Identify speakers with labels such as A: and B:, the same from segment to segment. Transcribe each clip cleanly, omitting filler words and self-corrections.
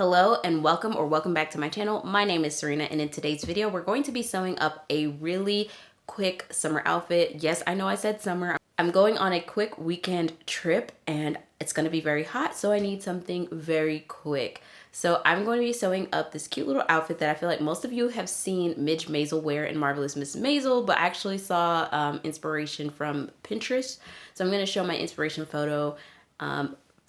A: Hello and welcome back to my channel. My name is SewRena, and in today's video we're going to be sewing up a really quick summer outfit. Yes, I know I said summer. I'm going on a quick weekend trip and it's going to be very hot, so I need something very quick. So I'm going to be sewing up this cute little outfit that I feel like most of you have seen Midge Maisel wear in Marvelous Miss Maisel, but I actually saw inspiration from Pinterest. So I'm going to show my inspiration photo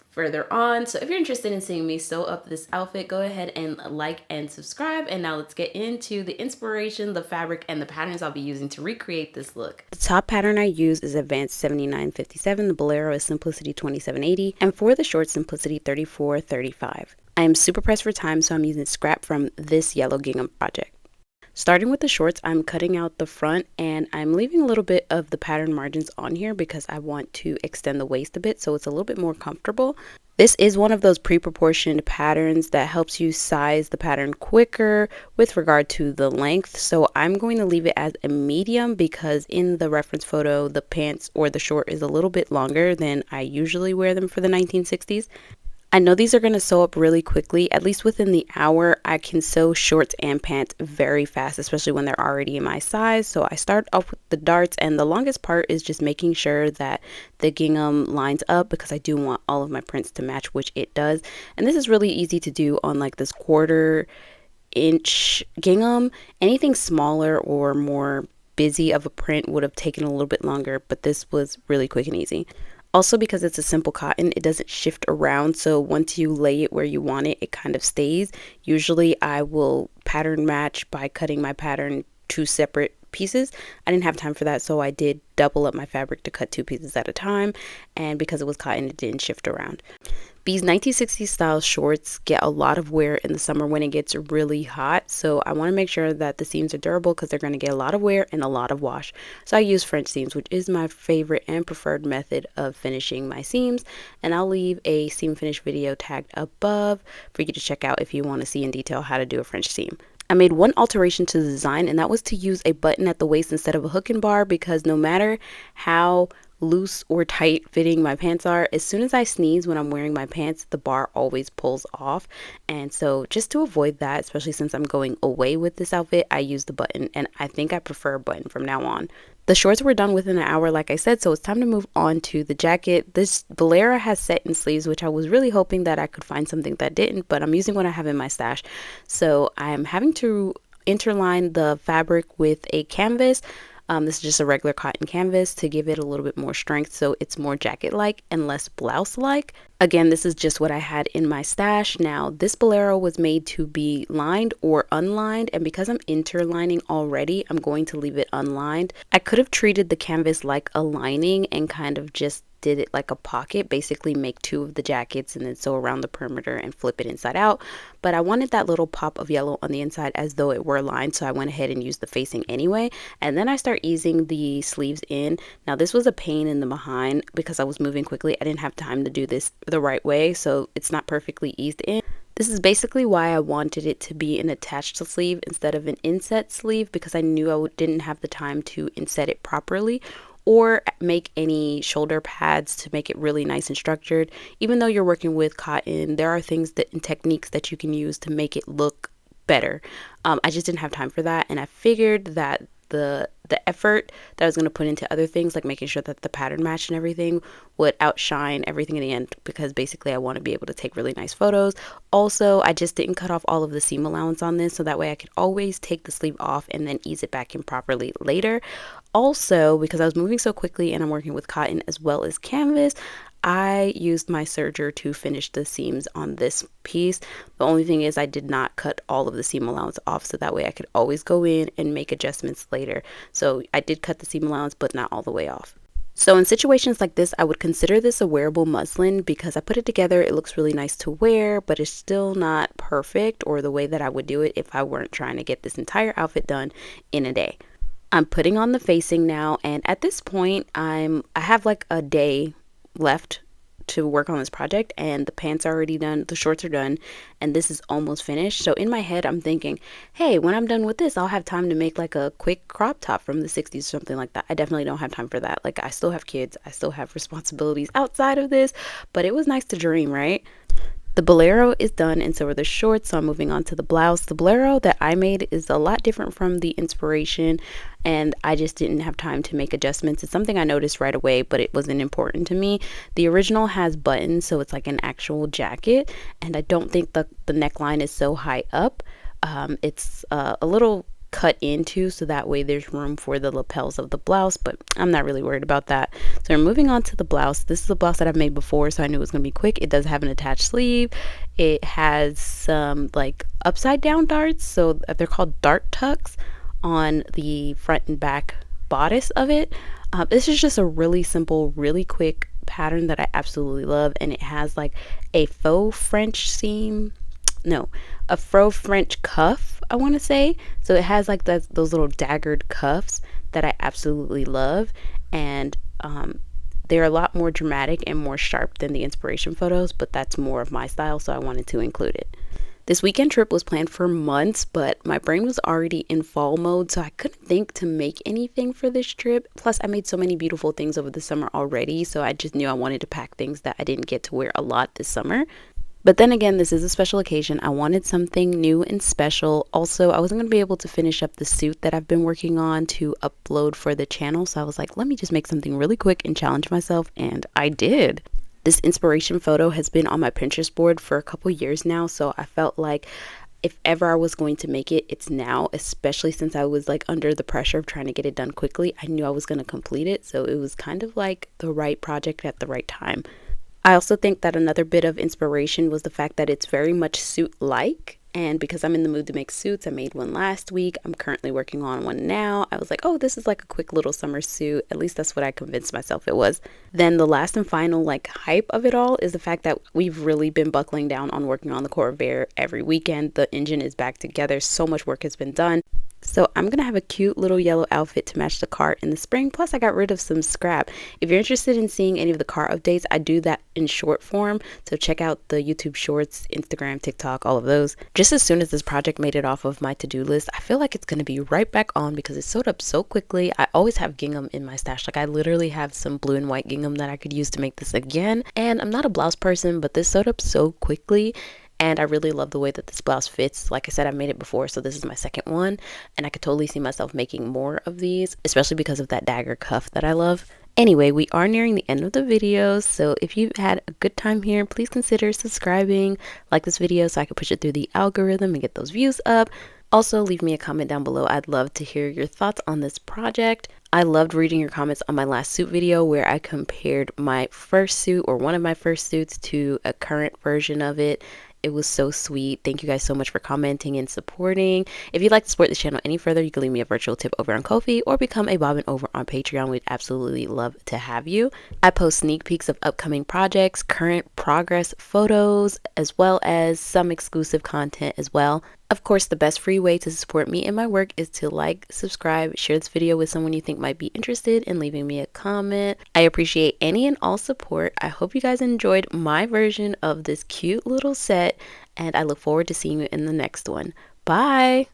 A: further on. So if you're interested in seeing me sew up this outfit, go ahead and like and subscribe. And now let's get into the inspiration, the fabric, and the patterns I'll be using to recreate this look. The top pattern I use is Advanced 7957. The bolero is Simplicity 2780. And for the shorts, Simplicity 3435. I am super pressed for time, so I'm using scrap from this yellow gingham project. Starting with the shorts, I'm cutting out the front and I'm leaving a little bit of the pattern margins on here because I want to extend the waist a bit so it's a little bit more comfortable. This is one of those pre-proportioned patterns that helps you size the pattern quicker with regard to the length. So I'm going to leave it as a medium because in the reference photo, the pants or the short is a little bit longer than I usually wear them for the 1960s. I know these are going to sew up really quickly. At least within the hour, I can sew shorts and pants very fast, especially when they're already in my size. So I start off with the darts, and the longest part is just making sure that the gingham lines up because I do want all of my prints to match, which it does. And this is really easy to do on like this 1/4-inch gingham. Anything smaller or more busy of a print would have taken a little bit longer, but this was really quick and easy. Also, because it's a simple cotton, it doesn't shift around, so once you lay it where you want it, it kind of stays. Usually I will pattern match by cutting my pattern 2 separate pieces. I didn't have time for that, so I did double up my fabric to cut 2 pieces at a time, and because it was cotton, it didn't shift around. These 1960s style shorts get a lot of wear in the summer when it gets really hot, so I want to make sure that the seams are durable because they're going to get a lot of wear and a lot of wash. So I use French seams, which is my favorite and preferred method of finishing my seams, and I'll leave a seam finish video tagged above for you to check out if you want to see in detail how to do a French seam. I made one alteration to the design, and that was to use a button at the waist instead of a hook and bar because no matter how loose or tight fitting my pants are, as soon as I sneeze when I'm wearing my pants, the bar always pulls off. And so just to avoid that, especially since I'm going away with this outfit, I use the button, and I think I prefer a button from now on. The shorts were done within an hour, like I said, so it's time to move on to the jacket. This bolero has set-in sleeves, which I was really hoping that I could find something that didn't, but I'm using what I have in my stash. So I'm having to interline the fabric with a canvas. This is just a regular cotton canvas to give it a little bit more strength so it's more jacket-like and less blouse-like. Again, this is just what I had in my stash. Now, this bolero was made to be lined or unlined, and because I'm interlining already, I'm going to leave it unlined. I could have treated the canvas like a lining and kind of just did it like a pocket, basically make 2 of the jackets and then sew around the perimeter and flip it inside out, but I wanted that little pop of yellow on the inside as though it were lined, so I went ahead and used the facing anyway, and then I start easing the sleeves in. Now this was a pain in the behind because I was moving quickly. I didn't have time to do this the right way, so it's not perfectly eased in. This is basically why I wanted it to be an attached sleeve instead of an inset sleeve, because I knew I didn't have the time to inset it properly or make any shoulder pads to make it really nice and structured. Even though you're working with cotton, there are things that and techniques that you can use to make it look better. I just didn't have time for that, and I figured that the effort that I was going to put into other things, like making sure that the pattern matched and everything, would outshine everything in the end, because basically I want to be able to take really nice photos. Also, I just didn't cut off all of the seam allowance on this, so that way I could always take the sleeve off and then ease it back in properly later. Also, because I was moving so quickly and I'm working with cotton as well as canvas, I used my serger to finish the seams on this piece. The only thing is I did not cut all of the seam allowance off, so that way I could always go in and make adjustments later. So I did cut the seam allowance, but not all the way off. So in situations like this, I would consider this a wearable muslin because I put it together. It looks really nice to wear, but it's still not perfect or the way that I would do it if I weren't trying to get this entire outfit done in a day. I'm putting on the facing now, and at this point I have like a day left to work on this project, and the pants are already done, the shorts are done, and this is almost finished. So in my head I'm thinking, hey, when I'm done with this, I'll have time to make like a quick crop top from the 60s or something like that. I definitely don't have time for that. Like, I still have kids, I still have responsibilities outside of this, but it was nice to dream, right? The bolero is done and so are the shorts, so I'm moving on to the blouse. The bolero that I made is a lot different from the inspiration, and I just didn't have time to make adjustments. It's something I noticed right away, but it wasn't important to me. The original has buttons, so it's like an actual jacket, and I don't think the neckline is so high up. It's a little cut into, so that way there's room for the lapels of the blouse, but I'm not really worried about that. So we're moving on to the blouse. This is a blouse that I've made before, so I knew it was going to be quick. It does have an attached sleeve. It has some like upside down darts, so they're called dart tucks on the front and back bodice of it. This is just a really simple, really quick pattern that I absolutely love, and it has like a faux French seam, no, a faux French cuff, I want to say. So it has like those little daggered cuffs that I absolutely love, and they're a lot more dramatic and more sharp than the inspiration photos, but that's more of my style, so I wanted to include it. This weekend trip was planned for months, but my brain was already in fall mode, so I couldn't think to make anything for this trip. Plus, I made so many beautiful things over the summer already, so I just knew I wanted to pack things that I didn't get to wear a lot this summer. But then again, this is a special occasion. I wanted something new and special. Also, I wasn't going to be able to finish up the suit that I've been working on to upload for the channel, so I was like, let me just make something really quick and challenge myself, and I did. This inspiration photo has been on my Pinterest board for a couple years now, so I felt like if ever I was going to make it, it's now, especially since I was like under the pressure of trying to get it done quickly. I knew I was going to complete it, so it was kind of like the right project at the right time. I also think that another bit of inspiration was the fact that it's very much suit-like, and because I'm in the mood to make suits, I made one last week. I'm currently working on one now. I was like, oh, this is like a quick little summer suit. At least that's what I convinced myself it was. Then the last and final like hype of it all is the fact that we've really been buckling down on working on the Corvair every weekend. The engine is back together. So much work has been done. So I'm going to have a cute little yellow outfit to match the cart in the spring. Plus I got rid of some scrap. If you're interested in seeing any of the cart updates, I do that in short form. So check out the YouTube shorts, Instagram, TikTok, all of those. Just as soon as this project made it off of my to-do list, I feel like it's going to be right back on because it sewed up so quickly. I always have gingham in my stash. Like I literally have some blue and white gingham that I could use to make this again. And I'm not a blouse person, but this sewed up so quickly. And I really love the way that this blouse fits. Like I said, I've made it before, so this is my second one. And I could totally see myself making more of these, especially because of that dagger cuff that I love. Anyway, we are nearing the end of the video, so if you've had a good time here, please consider subscribing, like this video so I can push it through the algorithm and get those views up. Also, leave me a comment down below. I'd love to hear your thoughts on this project. I loved reading your comments on my last suit video where I compared my first suit or one of my first suits to a current version of it. It was so sweet. Thank you guys so much for commenting and supporting. If you'd like to support this channel any further, you can leave me a virtual tip over on Ko-fi or become a bobbin over on Patreon. We'd absolutely love to have you. I post sneak peeks of upcoming projects, current progress photos, as well as some exclusive content as well. Of course, the best free way to support me and my work is to like, subscribe, share this video with someone you think might be interested in leaving me a comment. I appreciate any and all support. I hope you guys enjoyed my version of this cute little set, and I look forward to seeing you in the next one. Bye!